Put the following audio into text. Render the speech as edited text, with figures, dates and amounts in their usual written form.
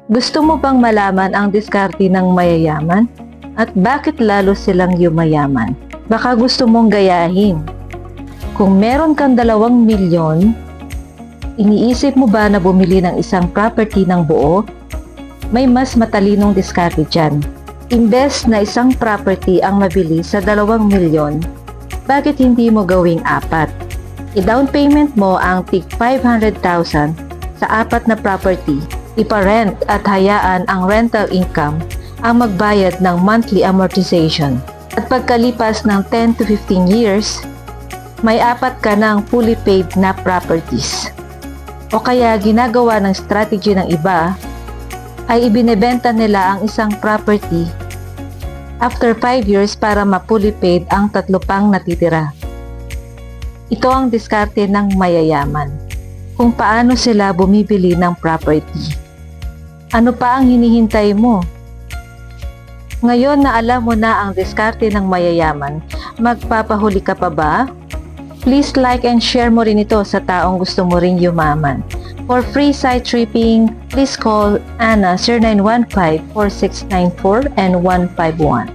Gusto mo bang malaman ang diskarte ng mayayaman? At bakit lalo silang yumayaman? Baka gusto mong gayahin. Kung meron kang 2 milyon, iniisip mo ba na bumili ng isang property ng buo? May mas matalinong diskarte dyan. Imbes na isang property ang mabili sa 2 milyon, bakit hindi mo gawing 4? I-down payment mo ang tig 500,000 sa 4 na property. Ipa-rent at hayaan ang rental income ang magbayad ng monthly amortization. At pagkalipas ng 10 to 15 years, may 4 ka ng fully paid na properties. O kaya ginagawa ng strategy ng iba ay ibinebenta nila ang isang property after 5 years para ma-fully paid ang 3 pang natitira. Ito ang diskarte ng mayayaman, kung paano sila bumibili ng property. Ano pa ang hinihintay mo? Ngayon na alam mo na ang diskarte ng mayayaman, magpapahuli ka pa ba? Please like and share mo rin ito sa taong gusto mo ring yumaman. For free site tripping, please call Anna 0915-4694 and 151.